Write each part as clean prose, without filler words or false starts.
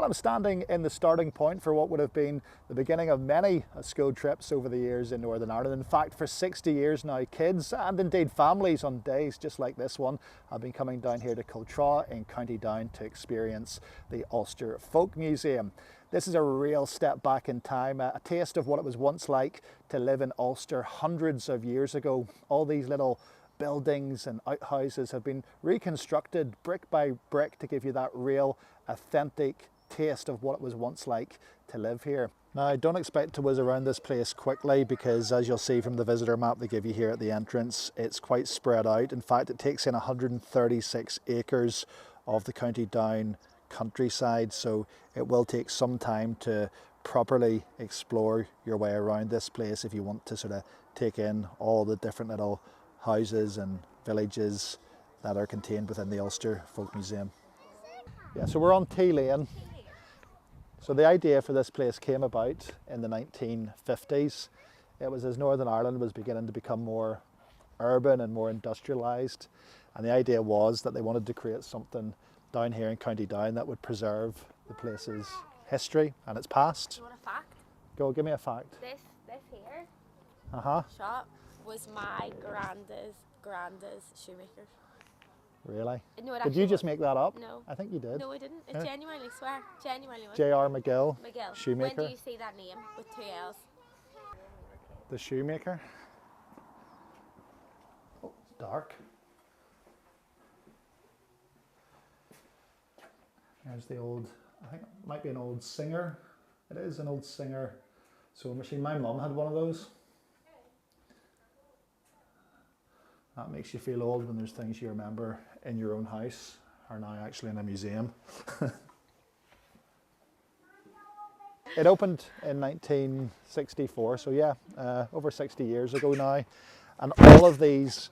Well, I'm standing in the starting point for what would have been the beginning of many school trips over the years in Northern Ireland. In fact, for 60 years now, kids and indeed families on days just like this one have been coming down here to Cultra in County Down to experience the Ulster Folk Museum. This is a real step back in time, a taste of what it was once like to live in Ulster hundreds of years ago. All these little buildings and outhouses have been reconstructed brick by brick to give you that real authentic taste of what it was once like to live here. Now, I don't expect to whiz around this place quickly because, as you'll see from the visitor map they give you here at the entrance, it's quite spread out. In fact, it takes in 136 acres of the County Down countryside, so it will take some time to properly explore your way around this place if you want to sort of take in all the different little houses and villages that are contained within the Ulster Folk Museum. Yeah, so we're on T Lane. So the idea for this place came about in the 1950s. It was as Northern Ireland was beginning to become more urban and more industrialised, and the idea was that they wanted to create something down here in County Down that would preserve the place's history and its past. Do you want a fact? Go, give me a fact. This here Shop was my granda's shoemaker. Really? No, it Did you just was. make that up? No. I think you did. No, I didn't. It Yeah. genuinely, swear, genuinely was. J.R. McGill, McGill. shoemaker. When do you see that name with 2 L's? The shoemaker. Oh, it's dark. There's the old, I think it might be an old Singer. It is an old Singer sewing machine. My mum had one of those. That makes you feel old when there's things you remember in your own house are now actually in a museum. It opened in 1964, so yeah, over 60 years ago now. And all of these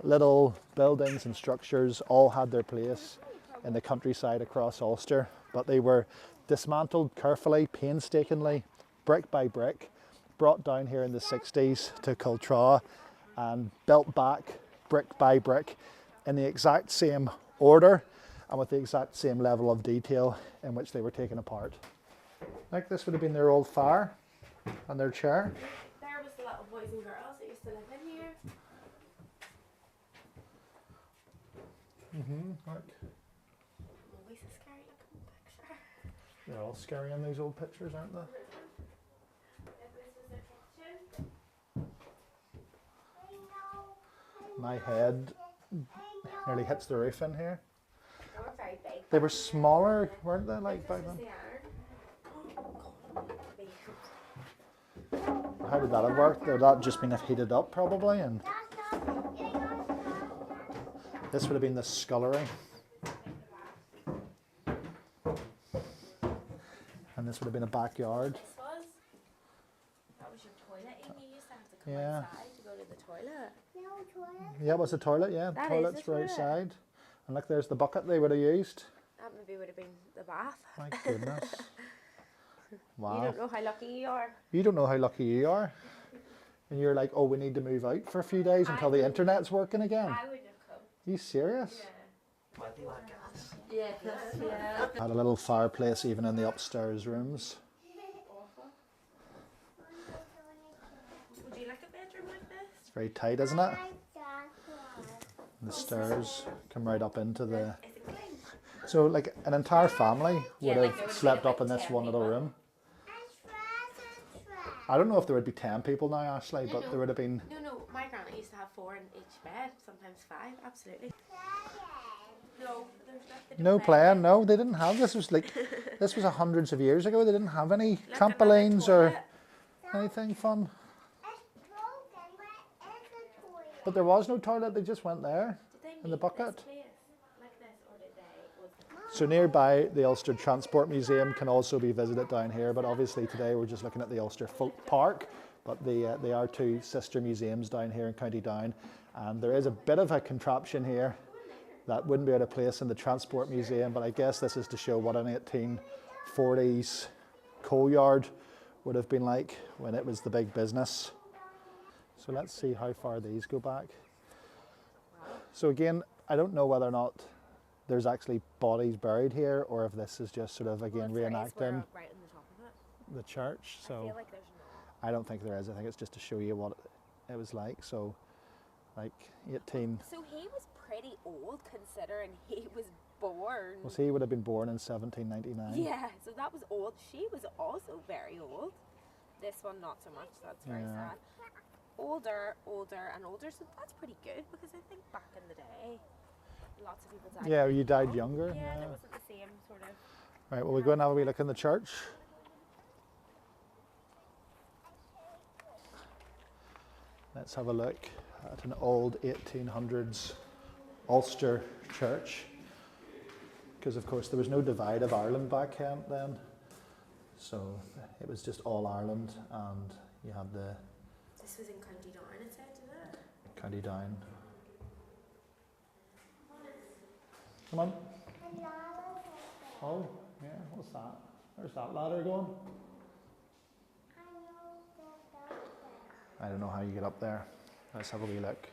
little buildings and structures all had their place in the countryside across Ulster, but they were dismantled carefully, painstakingly, brick by brick, brought down here in the 60s to Cultra and built back brick by brick in the exact same order and with the exact same level of detail in which they were taken apart. Like this would have been their old fire and their chair. There was the little boys and girls that used to live in here. Like, Always a scary looking picture. they're all scary in those old pictures, aren't they? This was a kitchen. My head nearly hits the roof in here. They were very big. They were smaller, weren't they, like back then? They are. How would that have worked? Would that have just been heated up probably? And this would have been the scullery. And this would have been a backyard. That was your toilet, Amy. You used to have to come Yeah. outside to go to the toilet. Yeah, it was the toilet, yeah. That is Toilets the were toilet. outside. And look, there's the bucket they would have used. That maybe would have been the bath. My goodness. Wow. You don't know how lucky you are. You don't know how lucky you are. And you're like, oh, we need to move out for a few days until the internet's working again. I wouldn't have come. Are you serious? Might be like gas. Yeah. Had a little fireplace even in the upstairs rooms. Would you like a bedroom like this? It's very tight, isn't it? The stairs come right up into the... Is it clean? So like an entire family would Yeah, like have there would slept be up in about this 10 one little people. room. I don't know if there would be 10 people now, Ashley, but there would have been... No, my granny used to have 4 in each bed, sometimes 5, absolutely. No, there's nothing. No playing, no, they didn't have this. Was like, this was hundreds of years ago. They didn't have any trampolines or anything fun. But there was no toilet, they just went there in the bucket. So nearby, the Ulster Transport Museum can also be visited down here, but obviously today we're just looking at the Ulster Folk Park, but they are 2 sister museums down here in County Down, and there is a bit of a contraption here that wouldn't be out of place in the Transport Museum, but I guess this is to show what an 1840s coal yard would have been like when it was the big business. So let's see how far these go back. So again, I don't know whether or not there's actually bodies buried here, or if this is just sort of again Well, if there is, reenacting we're right on the top of it. the church. I So feel like there's not. I don't think there is. I think it's just to show you what it was like. So, like 18. So he was pretty old considering he was born. Well, he would have been born in 1799. Yeah, so that was old. She was also very old. This one not so much. That's very Yeah. sad. Older, and older. So that's pretty good because I think back in the day, lots of people died. Yeah, pretty you died young. younger. Yeah, Yeah. and it wasn't the same sort of. Right. Well, we'll go and have a wee look in the church. Let's have a look at an old 1800s Ulster church, because of course there was no divide of Ireland back then, so it was just all Ireland, and you had the This was in County Down, it said, didn't it? County Down. Come on. Oh, yeah, what's that? Where's that ladder going? I don't know how you get up there. Let's have a wee look.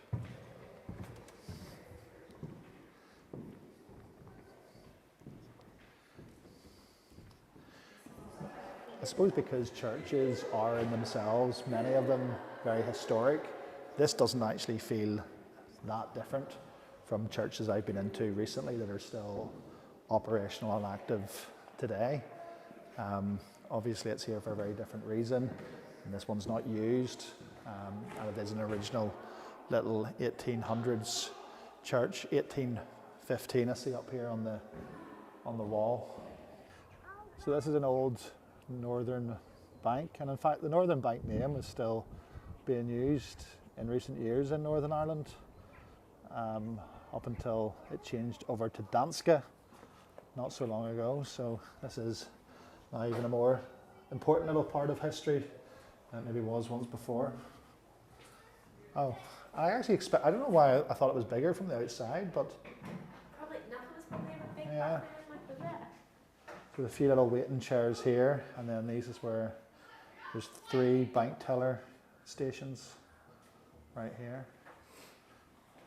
I suppose because churches are in themselves, many of them very historic, this doesn't actually feel that different from churches I've been into recently that are still operational and active today. Obviously it's here for a very different reason, and this one's not used, and it is an original little 1800s church, 1815 I see up here on the wall. So this is an old northern bank, and in fact the Northern Bank name is still being used in recent years in Northern Ireland, up until it changed over to Danske not so long ago. So this is now even a more important little part of history than it maybe was once before. Oh, I actually I don't know why I thought it was bigger from the outside, but Probably nothing was probably ever big Yeah. back then, like, was it? there's a few little waiting chairs here, and then these is where there's 3 bank teller stations right here.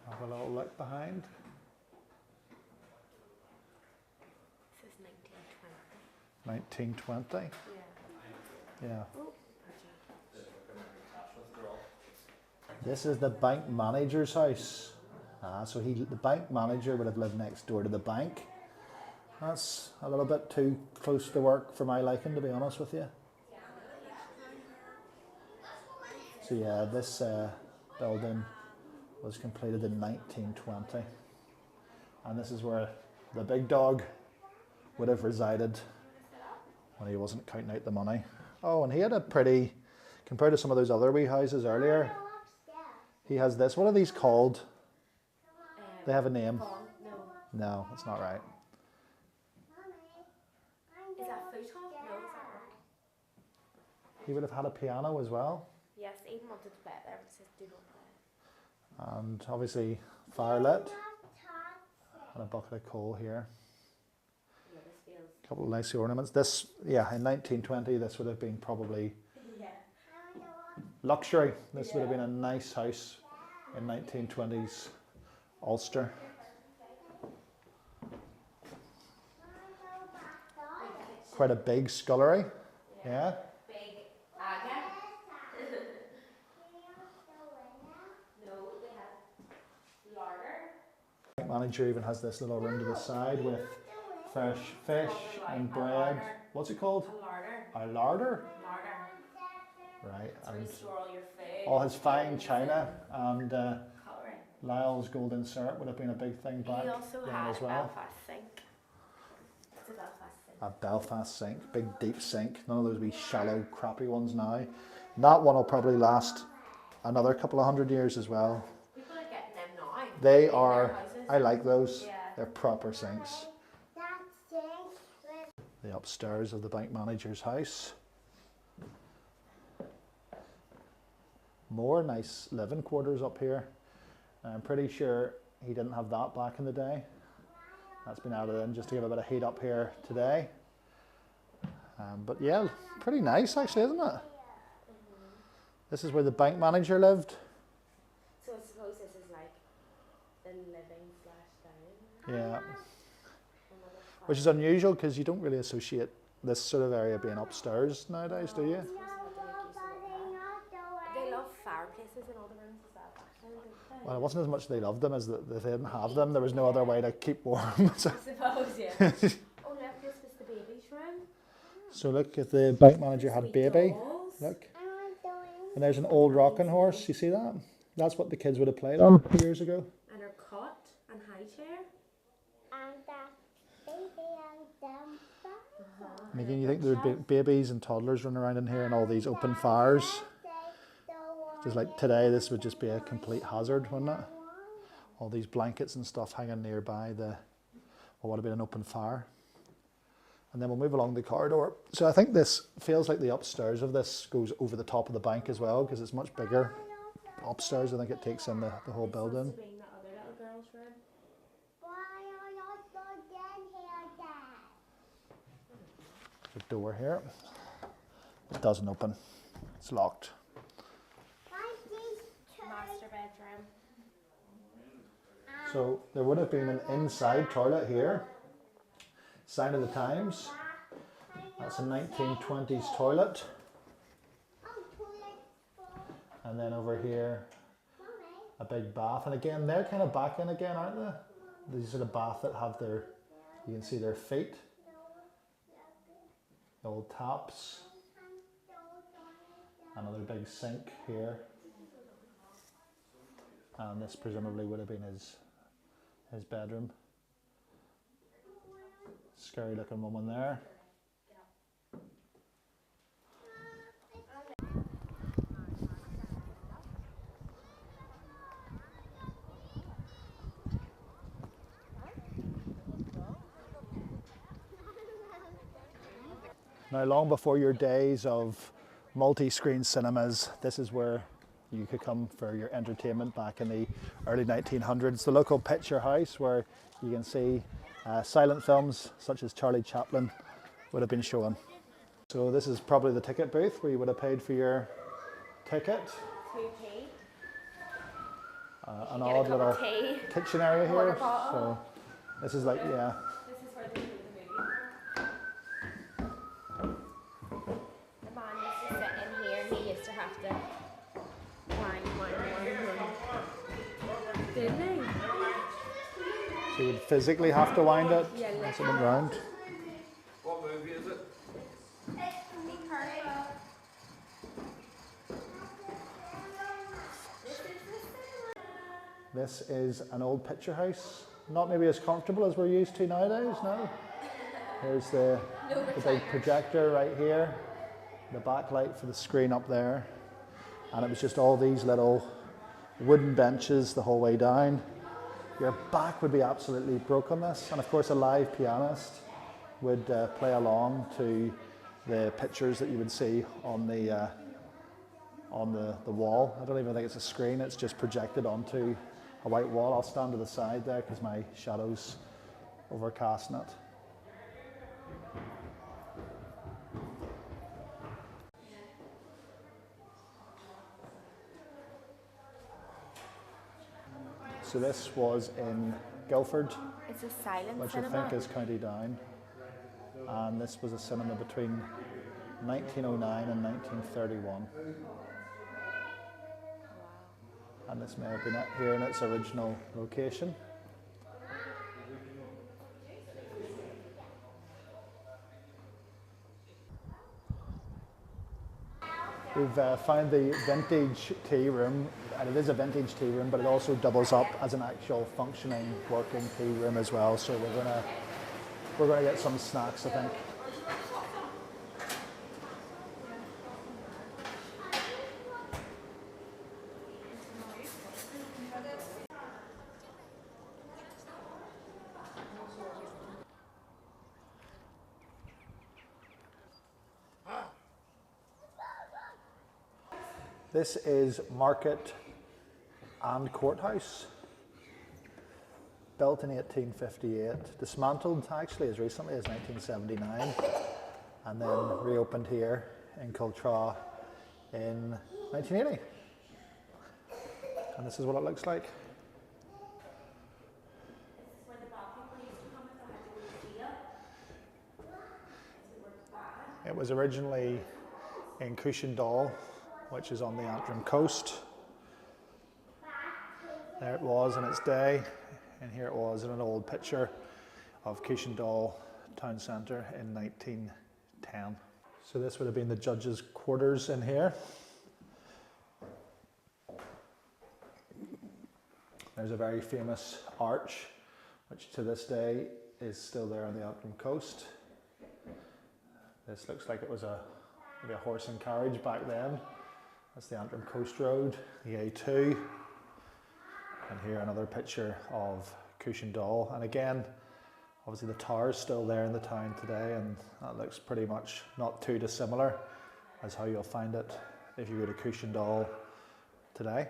Have a little look behind. This is 1920. 1920. Yeah. Yeah. Oh, This is the bank manager's house. So the bank manager would have lived next door to the bank. That's a little bit too close to work for my liking, to be honest with you. So yeah, this building was completed in 1920. And this is where the big dog would have resided when he wasn't counting out the money. Oh, and he had a pretty, compared to some of those other wee houses earlier, he has this. What are these called? They have a name. No. No, that's not right. Is that food hall? No, is that right? He would have had a piano as well, Yes, Eden wanted to play it there, but it says do not play. and obviously fire lit, and a bucket of coal here. Yeah, this feels. A couple of nice ornaments. This, yeah, in 1920, this would have been probably Yeah. luxury. This would have been a nice house in 1920s Ulster. Quite a big scullery. Yeah. Big agate. No, they have larder. The manager even has this little room to the side with fresh fish and bread. What's it called? A larder. A larder. Larder. Right. Where you And store all your food. all his fine china and Cutlery. Lyle's golden syrup would have been a big thing back He also then had as a well. Belfast sink. It's a Belfast sink. A Belfast sink, big deep sink, none of those wee shallow crappy ones now. And that one will probably last another couple of 100 years as well. People are getting them now. They in their are, houses. I like those, Yeah. they're proper sinks. The upstairs of the bank manager's house. More nice living quarters up here. I'm pretty sure he didn't have that back in the day. That's been added in just to give a bit of heat up here today. But yeah, pretty nice actually, isn't it? This is where the bank manager lived. So I suppose this is like the living slash dining. Yeah. which is unusual because you don't really associate this sort of area being upstairs nowadays, do you? They love fireplaces in all the rooms as well, back then, didn't they? Well, it wasn't as much they loved them as that they didn't have them. There was no other way to keep warm. So, I suppose, yeah. Oh, look, this was the baby's room. so look, if the bank manager had Sweet baby, dolls. look, and there's an old rocking horse. You see that? That's what the kids would have played on years ago. And her cot and high chair. And again, you think there would be babies and toddlers running around in here and all these open fires. Just like today, this would just be a complete hazard, wouldn't it? All these blankets and stuff hanging nearby what would have been an open fire. And then we'll move along the corridor. So I think this feels like the upstairs of this goes over the top of the bank as well, because it's much bigger. Upstairs, I think it takes in the whole building. Must have been the other little girl's room. There's a door here. It doesn't open. It's locked. Master bedroom. So there would have been an inside toilet here. Sign of the times. That's a 1920s toilet. And then over here, a big bath. And again, they're kind of back in again, aren't they? These are the bath that have you can see their feet. The old taps. Another big sink here. And this presumably would have been his bedroom. Scary looking woman there. Now, long before your days of multi-screen cinemas, this is where you could come for your entertainment back in the early 1900s. The local picture house where you can see silent films such as Charlie Chaplin would have been shown. So this is probably the ticket booth where you would have paid for your ticket. 2p. An Get a odd cup little of tea. kitchen area Water here. bottle. So this is like, yeah. This is where they do the movie. The man used to sit in here and he used to have to wind. Didn't he? So you'd physically have to wind it Yeah, as it went round. What movie is it? This is an old picture house. Not maybe as comfortable as we're used to nowadays, no? Here's the big projector right here, the backlight for the screen up there. And it was just all these little wooden benches the whole way down. Your back would be absolutely broke on this. And of course a live pianist would play along to the pictures that you would see on the wall. I don't even think it's a screen, it's just projected onto a white wall. I'll stand to the side there because my shadow's overcasting it. So this was in Guildford, It's a silent which cinema. I think is County Down. And this was a cinema between 1909 and 1931. And this may have been it here in its original location. We've found the vintage tea room, and it is a vintage tea room, but it also doubles up as an actual functioning, working tea room as well. So we're gonna get some snacks, I think. This is Market and Courthouse, built in 1858, dismantled actually as recently as 1979, and then reopened here in Cultra in 1980. And this is what it looks like. It was originally in Cultra, which is on the Antrim coast. There it was in its day, and here it was in an old picture of Cultra town centre in 1910. So this would have been the judges' quarters in here. There's a very famous arch, which to this day is still there on the Antrim coast. This looks like it was maybe a horse and carriage back then. That's the Antrim Coast Road, the A2. And here another picture of Cultra. And again, obviously the tower's still there in the town today, and that looks pretty much not too dissimilar as how you'll find it if you go to Cultra today.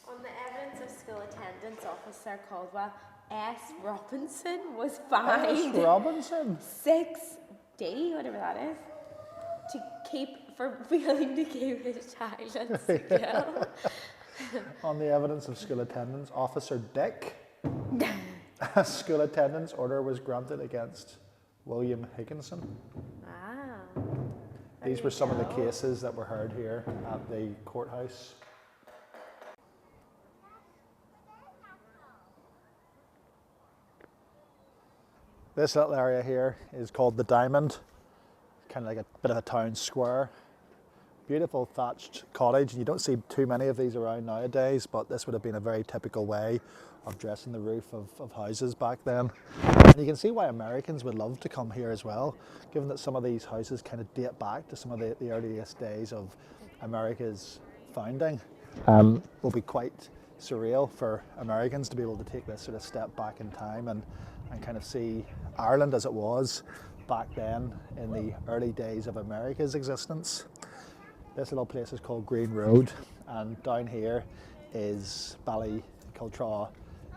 On the evidence of school attendance, Officer Caldwell S. Robinson was fined S. Robinson? 6D, whatever that is, for failing to keep his child in school. On the evidence of school attendance, Officer Dick, a school attendance order was granted against William Higginson. Wow. These were some of the cases that were heard here at the courthouse. This little area here is called the Diamond, kind of like a bit of a town square. Beautiful thatched cottage, and you don't see too many of these around nowadays, but this would have been a very typical way of dressing the roof of houses back then. And you can see why Americans would love to come here as well, given that some of these houses kind of date back to some of the earliest days of America's founding. Will be quite surreal for Americans to be able to take this sort of step back in time and kind of see Ireland as it was back then in the early days of America's existence. This little place is called Green Road, and down here is Ballycultra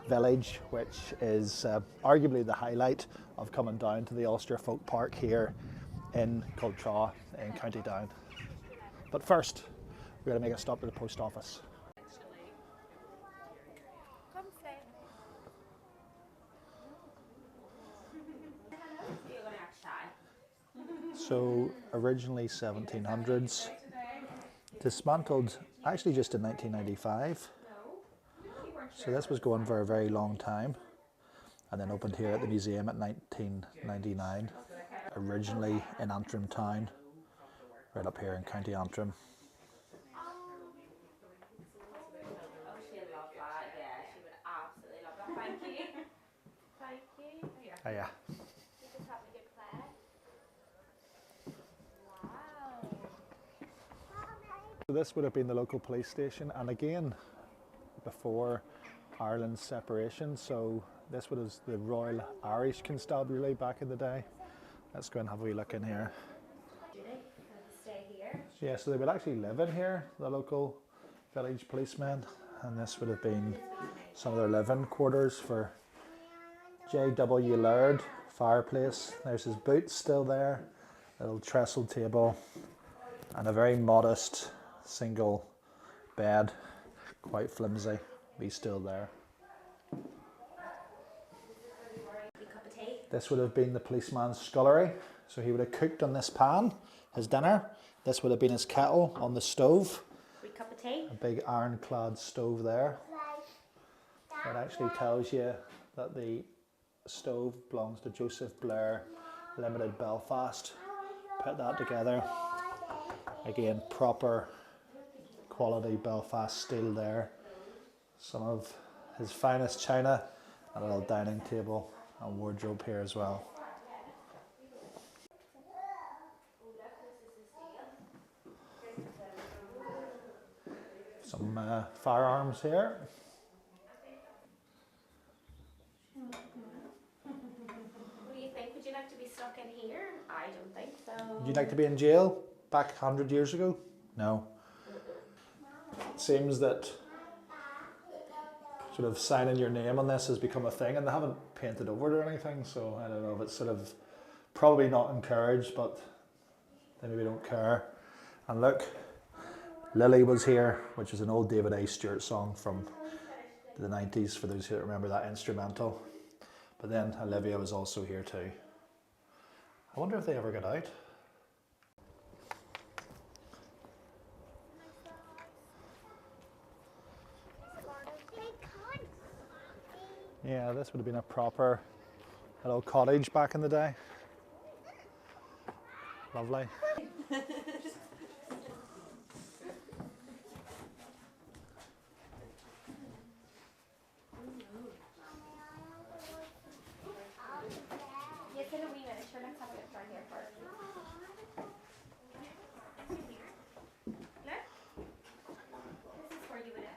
village, which is arguably the highlight of coming down to the Ulster Folk Park here in Cultra in County Down. But first, we're going to make a stop at the post office. So originally 1700s, dismantled actually just in 1995. So this was going for a very long time, and then opened here at the museum at 1999. Originally in Antrim town, right up here in County Antrim. Oh, she'll love that. Yeah, she would absolutely love that. Thank you. Thank you. Oh yeah. You just have a good play. Wow. So this would have been the local police station, and again, before Ireland's separation, so this was the Royal Irish Constabulary back in the day. Let's go and have a wee look in here. Stay here. Yeah, so they would actually live in here, the local village policemen, and this would have been some of their living quarters for J.W. Laird, fireplace. There's his boots still there, little trestle table, and a very modest single bed, quite flimsy, be still there. This would have been the policeman's scullery, so he would have cooked on this pan, his dinner. This would have been his kettle on the stove. Wee cup of tea. A big ironclad stove there. It actually tells you that the stove belongs to Joseph Blair Limited Belfast. Put that together. Again, proper quality Belfast steel there. Some of his finest china, and a little dining table and wardrobe here as well. Some firearms here. What do you think? Would you like to be stuck in here? I don't think so. Would you like to be in jail back 100 years ago? No. It seems that sort of signing your name on this has become a thing, and they haven't painted over it or anything, so I don't know if it's sort of probably not encouraged, but they maybe don't care. And look, Lily was here, which is an old David A. Stewart song from the 90s, for those who remember that instrumental. But then Olivia was also here too. I wonder if they ever got out. Yeah, this would have been a proper little cottage back in the day. Lovely. Yes, in a wee minute. Sure, let's have a look down here first.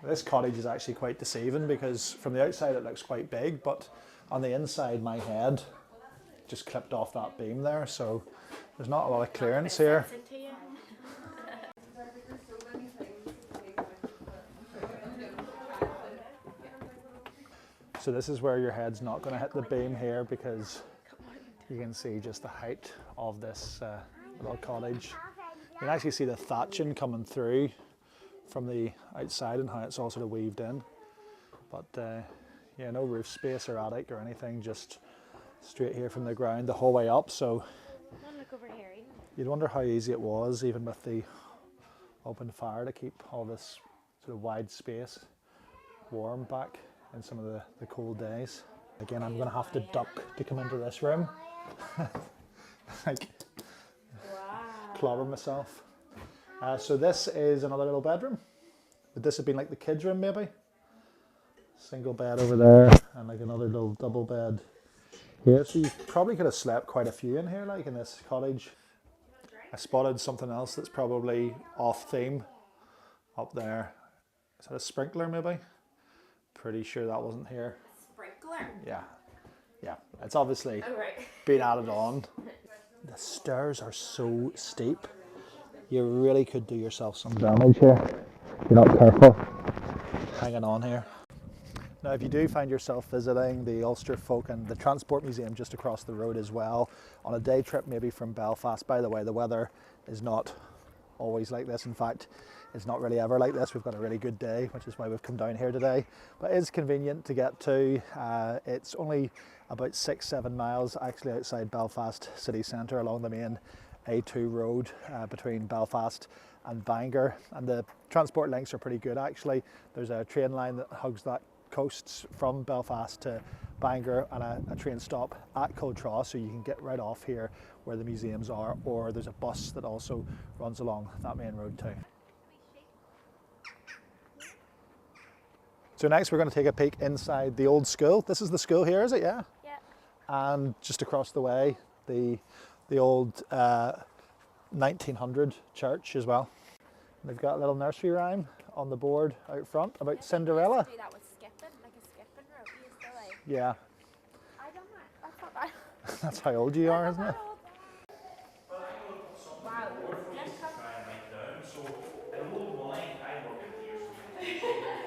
This cottage is actually quite deceiving because from the outside it looks quite big, but on the inside my head just clipped off that beam there, so there's not a lot of clearance here. So this is where your head's not going to hit the beam here because you can see just the height of this little cottage. You can actually see the thatching coming through from the outside and how it's all sort of weaved in. But yeah, no roof space or attic or anything, just straight here from the ground the whole way up. So Look over here. you'd wonder how easy it was, even with the open fire, to keep all this sort of wide space warm back in some of the cold days. Again, I'm going to have to duck to come into this room. Like, clobber myself. So this is another little bedroom. Would this have been like the kids' room maybe? Single bed over there and like another little double bed here. So you probably could have slept quite a few in here, like in this cottage. I spotted something else that's probably off theme up there. Is that a sprinkler maybe? Pretty sure that wasn't here. Sprinkler? Yeah. Yeah, it's obviously been added on. The stairs are so steep. You really could do yourself some damage here if you're not careful. Hanging on here. Now, if you do find yourself visiting the Ulster Folk and the Transport Museum just across the road as well, on a day trip maybe from Belfast, by the way, the weather is not always like this. In fact, it's not really ever like this. We've got a really good day, which is why we've come down here today. But it is convenient to get to. It's only about 6-7 miles actually outside Belfast city centre along the main A2 road between Belfast and Bangor. And the transport links are pretty good actually. There's a train line that hugs that coast from Belfast to Bangor and a train stop at Cultra, so you can get right off here where the museums are, or there's a bus that also runs along that main road too. So next we're going to take a peek inside the old school. This is the school here, is it? Yeah? Yeah. And just across the way, the old 1900 church as well. And they've got a little nursery rhyme on the board out front about Cinderella. Do that with skipping, like a skipping rope. You used to like. Yeah, I don't know. That's not bad. that's how old you are, isn't it? Wow.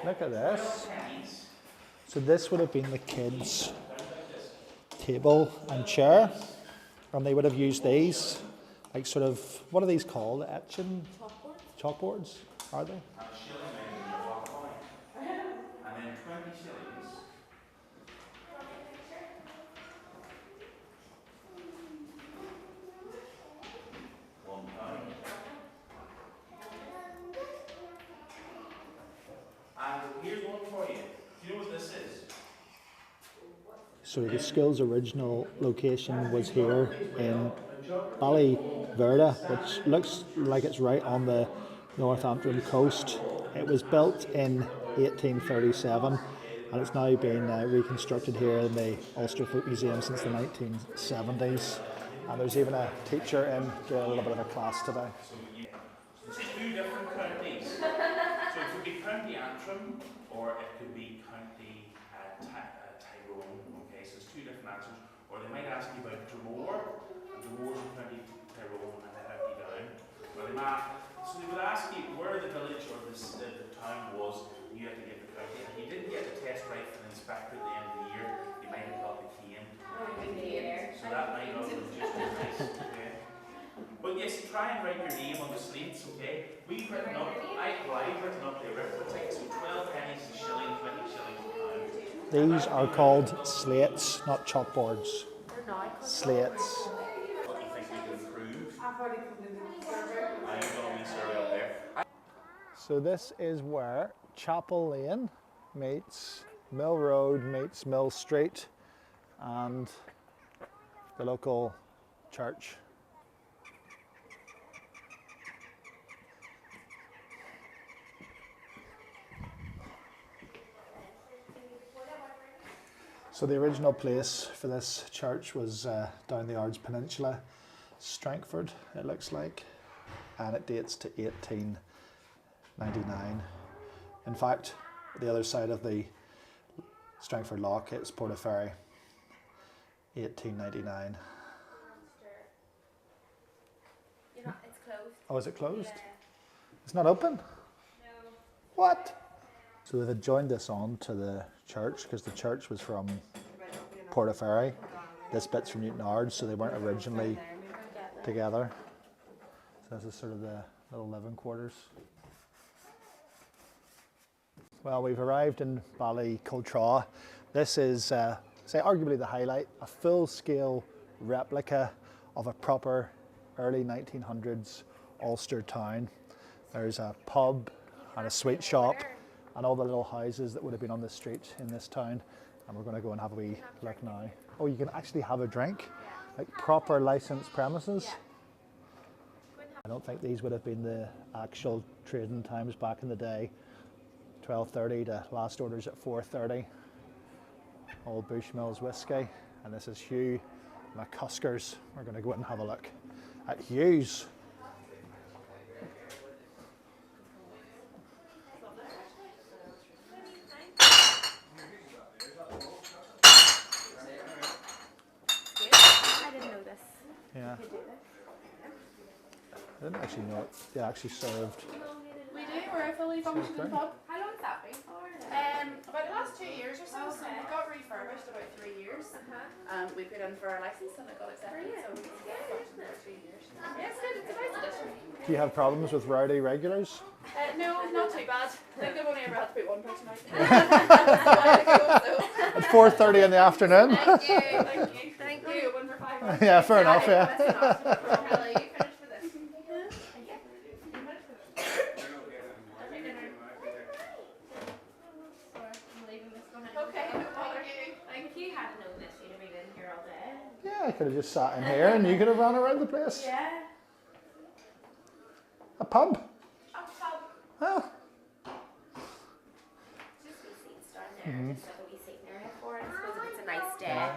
Look at this. So this would have been the kids' table and chair, and they would have used these, like sort of, what are these called? Etching? Chalkboards, are they? And then 20 shillings. £1. And here's one for you. Do you know what this is? So the school's original location was here in Ballycultra, which looks like it's right on the North Antrim coast. It was built in 1837 and it's now been reconstructed here in the Ulster Folk Museum since the 1970s. And there's even a teacher in doing a little bit of a class today. There's two different counties. So it could be County Antrim or it could be County Tyrone. Okay, so there's two different answers. Or they might ask you about Dromore, and Dromore's in County Tyrone and the County Down. Or they might, so they would ask you where the village or the town was, and you had to get the county. And if you didn't get the test right for the inspector at the end of the year, you might have got the key in. So that might not have just been nice. Okay. But yes, try and write your name on the slates, okay? We've written up, I've written up the arithmetic, so 12 pennies a shilling, 20 shillings a pound. These are called slates, not chalkboards. Slates. What do you think we can improve? I've already put in the survey. I'm going to survey up there. So this is where Chapel Lane meets Mill Road meets Mill Street and the local church. So the original place for this church was down the Ards Peninsula, Strangford it looks like, and it dates to 1899. In fact, the other side of the Strangford Lock is Portaferry, 1899. It's closed. Oh, is it closed? Yeah. It's not open? No. What? So they've adjoined this on to the church because the church was from Portaferry. This bit's from Newton Ards, so they weren't originally together. So this is sort of the little living quarters. Well, we've arrived in Ballycultra. This is, say, arguably the highlight, a full-scale replica of a proper early 1900s Ulster town. There's a pub and a sweet shop and all the little houses that would have been on the street in this town. And we're going to go and have a wee look now. Oh, you can actually have a drink? Like proper licensed premises? I don't think these would have been the actual trading times back in the day. 12:30 to last orders at 4:30. Old Bushmills whiskey. And this is Hugh McCusker's. We're going to go and have a look at Hugh's. I didn't know this. Yeah. You could do this. I didn't actually know it. They actually served. We do, we're a fully functioning pub. How long has that been for? About the last 2 years or so, so we got refurbished about 3 years. We put in for our license and it got accepted, so we can get functioning for 3 years. Yeah, it's good, it's a nice addition. Do you have problems with rowdy regulars? No, not too bad. I think I've only ever had to put one person out. At 4:30 in the afternoon? Thank you, thank you. Thank you. One for 5 hours. Yeah, fair enough, yeah. That's enough. Kelly, you finished for this? Okay, no bother. Thank you. Hadn't known this. You'd have been in here all day. Yeah, I could have just sat in here and you could have run around the place. Yeah. A pub? A pub. Oh. Just wee seats down there. Just like a wee seating area for it. I suppose if it's a nice day.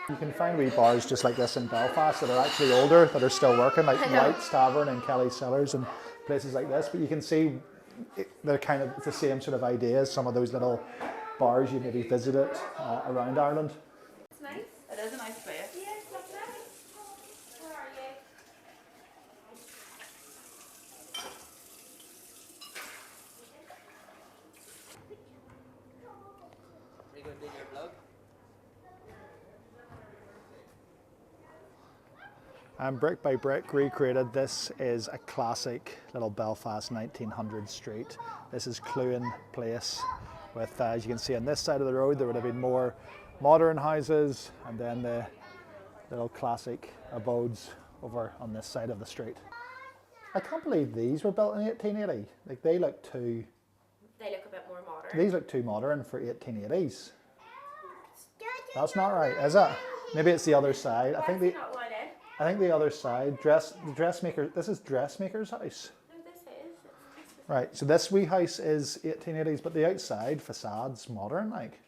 You can find wee bars just like this in Belfast that are actually older, that are still working, like White's Tavern and Kelly's Cellars and places like this. But you can see they're kind of the same sort of idea as some of those little bars you maybe visited around Ireland. It's nice. It is a nice place. Yeah, it's lovely. Where are you? Are you going to do your vlog? And brick by brick recreated. This is a classic little Belfast 1900s street. This is Cluin Place with, as you can see on this side of the road, there would have been more modern houses and then the little classic abodes over on this side of the street. I can't believe these were built in 1880. Like they look too, They look a bit more modern. these look too modern for 1880s. That's not right, is it? Maybe it's the other side. I think That's not what it is. the other side, the dressmaker, this is dressmaker's house. No, this is. Right, so this wee house is 1880s, but the outside facade's modern, like.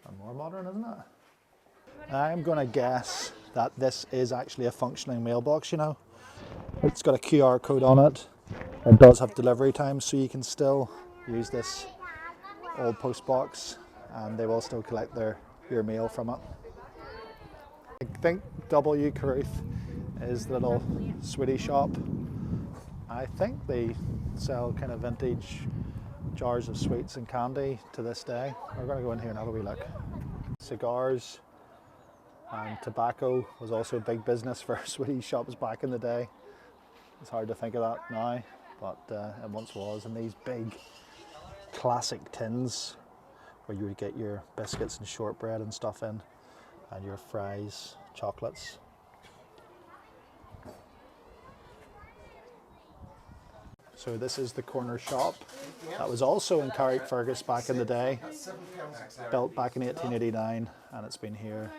And more modern, isn't it? I'm going to guess that this is actually a functioning mailbox, you know. It's got a QR code on it. It does have delivery times, so you can still use this old post box and they will still collect your mail from it. I think W. Carruth is the little sweetie shop. I think they sell kind of vintage jars of sweets and candy to this day. We're going to go in here and have a wee look. Cigars and tobacco was also a big business for sweetie shops back in the day. It's hard to think of that now, but it once was. And these big classic tins where you would get your biscuits and shortbread and stuff in, and your fries, chocolates. So this is the corner shop. That was also in Carrickfergus back in the day, built back in 1889, and it's been here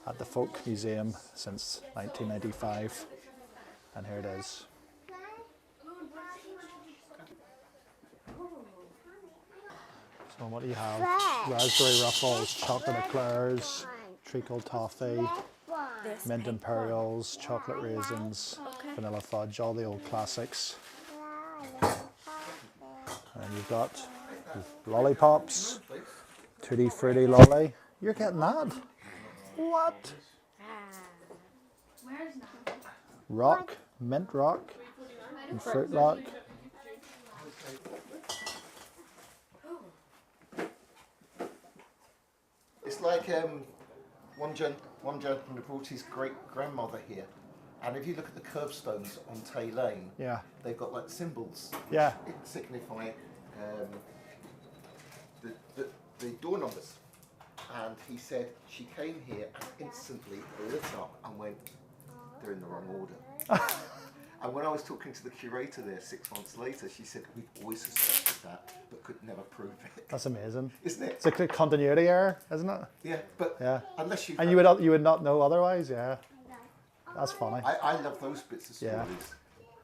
at the Folk Museum since 1995. And here it is. So what do you have? Raspberry ruffles, chocolate eclairs, treacle toffee, mint imperials, chocolate raisins, vanilla fudge, all the old classics. And you've got lollipops, tutti frutti lolly. You're getting that? What? Rock, mint rock, and fruit rock. It's like one gentleman brought his great grandmother here, and if you look at the curbstones on Tay Lane, Yeah. they've got like symbols Yeah. which signify the door numbers. And he said she came here and instantly lit up and went, they're in the wrong order. And when I was talking to the curator there 6 months later, she said, we've always suspected that, but could never prove it. That's amazing. Isn't it? It's a continuity error, isn't it? Yeah, but Yeah. unless you... And you would not know otherwise, yeah. That's funny. I love those bits of stories. Yeah.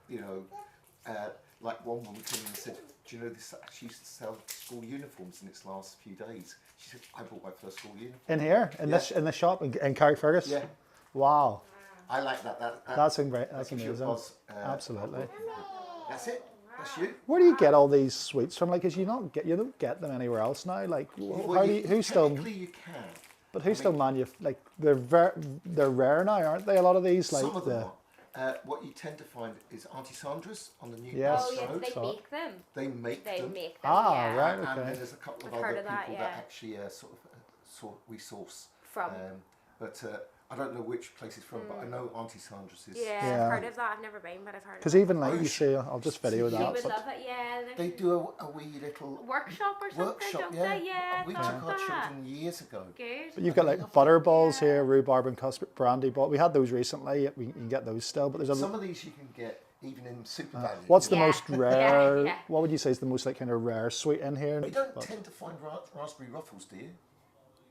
You know, like one woman came in and said, do you know this actually used to sell school uniforms in its last few days? She said, I bought my first school uniform. In here, in the shop in Carrickfergus. Yeah. Wow. I like that. That's gives you a amazing. buzz, Absolutely. That's it. That's you. Where do you get all these sweets from? Like, 'cause you don't get them anywhere else now. Like, who still? Technically you can. But who still like they're rare now, aren't they? A lot of these, like Some of them are. What you tend to find is Auntie Sandra's on the new Yes. Oh, yes, road. they So- make them. They make They them. make them. Ah, yeah. right. And Okay. then there's a couple of I've other heard people of that, that yeah. actually we source From. but I don't know which place it's from, but I know Auntie Sandra's is. Yeah, Yeah. I've heard of that. I've never been, but I've heard of Because it. even like you see, I'll just video See, We that. would But love it, yeah. They do a wee little Workshop or something, workshop, don't yeah. they? Yeah, We I took thought our that. children years ago. Good. you've got like butter balls here, rhubarb and custard brandy ball. We had those recently. You can get those still, but there's a. Some of these you can get even in super value. What's the Yeah. most rare? Yeah. What would you say is the most like kind of rare sweet in here? You don't But tend to find raspberry ruffles, do you?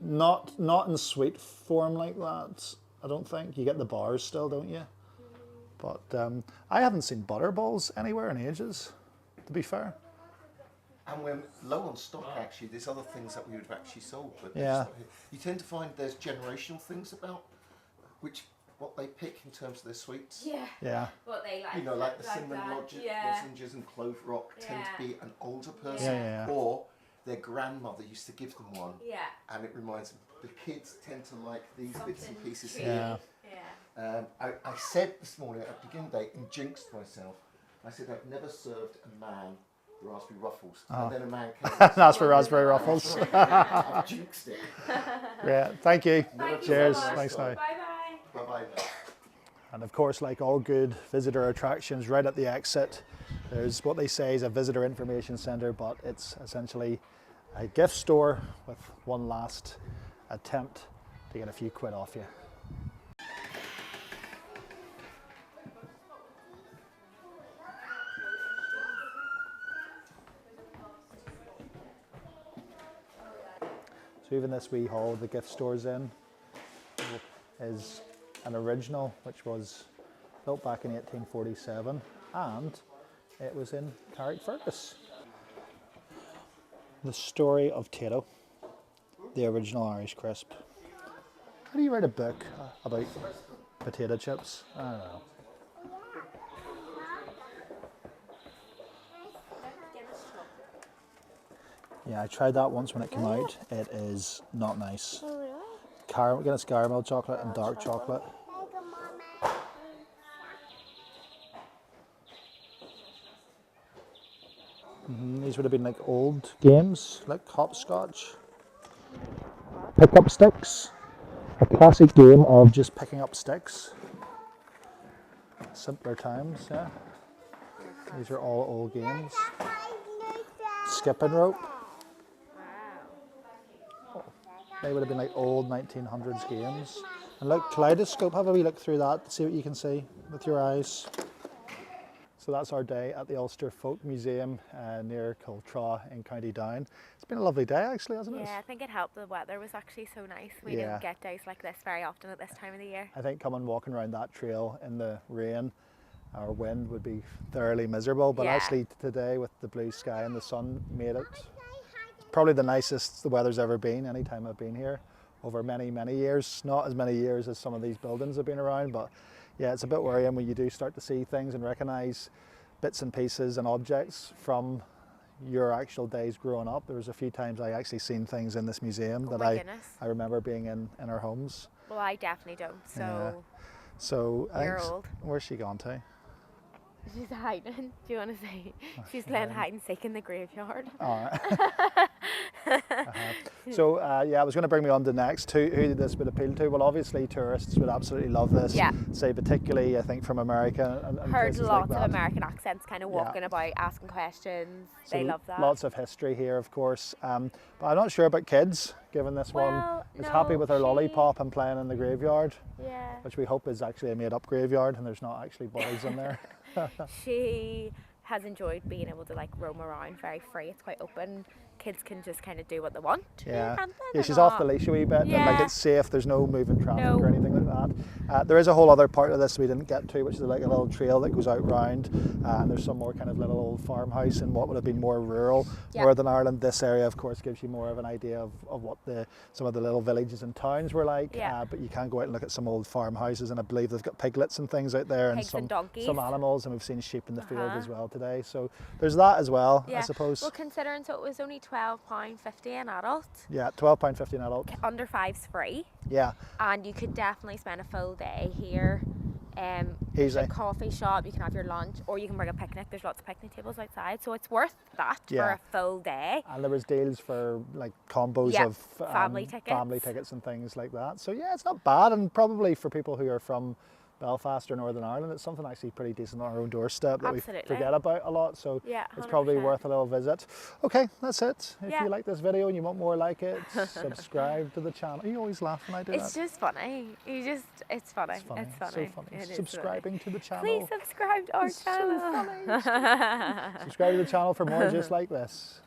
not in sweet form like that. I don't think you get the bars still, don't you? But I haven't seen butter balls anywhere in ages. To be fair. And we're low on stock actually. There's other things that we would have actually sold, but Yeah. they're just not here. You tend to find there's generational things about what they pick in terms of their sweets. Yeah. Yeah. What they like. You know, like the cinnamon that. Yeah. lozenges and clove rock tend to be an older person, Yeah, yeah. or their grandmother used to give them one, Yeah. and it reminds them. The kids tend to like these bits and Something pieces treaty. here. Yeah. Yeah. I said this morning at the beginning day and jinxed myself. I said I've never served a man raspberry ruffles, and then a man came. That's for raspberry ruffles. I've jinxed it. Great. Thank you. Thank you Cheers. so much. Thanks now. Bye-bye. Bye bye. And of course, like all good visitor attractions, right at the exit, there's what they say is a visitor information centre, but it's essentially a gift store with one last attempt to get a few quid off you. So even this wee hall the gift store's in is an original, which was built back in 1847, and it was in Carrickfergus. The story of Tato, the original Irish crisp. How do you write a book about potato chips? I don't know. Yeah, I tried that once when it came out. It is not nice. Guinness caramel chocolate and dark chocolate. These would have been like old games, like hopscotch. Pick up sticks. A classic game of just picking up sticks. Simpler times, yeah. These are all old games. Skipping rope. They would have been like old 1900s games. And look, kaleidoscope, have a wee look through that to see what you can see with your eyes. So that's our day at the Ulster Folk Museum near Cultra in County Down. It's been a lovely day actually, hasn't it? Yeah, I think it helped. The weather was actually so nice. We Yeah. don't get days like this very often at this time of the year. I think coming walking around that trail in the rain or wind would be thoroughly miserable, but Yeah. actually today with the blue sky and the sun made it probably the nicest the weather's ever been any time I've been here over many, many years. Not as many years as some of these buildings have been around, but yeah, it's a bit worrying when you do start to see things and recognise bits and pieces and objects from your actual days growing up. There was a few times I actually seen things in this museum Oh that my goodness. I remember being in our homes. Well, I definitely don't. So Yeah. So I You're think- old. Where's she gone to? she's hiding. Do you want to say? She's playing hide and seek in the graveyard. All right. So yeah, I was going to bring me on to next. Who this would appeal to? Well, obviously tourists would absolutely love this. Yeah. Say particularly, I think from America and Heard places lots like of that. American accents kind of Yeah. walking about, asking questions. So They love that. Lots of history here, of course. But I'm not sure about kids. Given this one Well, is no, happy with her she- lollipop and playing in the graveyard, Yeah. which we hope is actually a made-up graveyard and there's not actually bodies in there. She has enjoyed being able to like roam around very free. It's quite open. Kids can just kind of do what they want. Yeah, can't they? yeah, They're she's off the not- leash a wee bit, and like Yeah. it's safe. There's no moving traffic No. or anything like that. There is a whole other part of this we didn't get to, which is like a little trail that goes out round, and there's some more kind of little old farmhouse in what would have been more rural Yeah. Northern Ireland. This area, of course, gives you more of an idea of what some of the little villages and towns were like. Yeah. But you can go out and look at some old farmhouses, and I believe they've got piglets and things out there, Pigs and donkeys. some animals, and we've seen sheep in the field Uh-huh. as well today. So there's that as well, I Yeah. suppose. Well, considering so it was only £12.50 an adult. Yeah, £12.50 an adult. Under five's free, Yeah, and you could definitely spend a full day here. There's Easy. a coffee shop, you can have your lunch, or you can bring a picnic. There's lots of picnic tables outside, so it's worth that Yeah. for a full day. and there was deals for like combos Yeah, of family tickets. tickets and things like that. So yeah, it's not bad, and probably for people who are from Belfast or Northern Ireland, it's something actually pretty decent on our own doorstep that we Absolutely. forget about a lot. So Yeah, it's probably 100%. worth a little visit. Okay, that's it. If Yeah. you like this video and you want more like it, subscribe to the channel. Are you always laughing? I do It's that. just funny. It's funny. It's funny. It's funny. So funny. It is funny. Subscribing to the channel. Please subscribe to our It's so channel. funny. Subscribe to the channel for more just like this.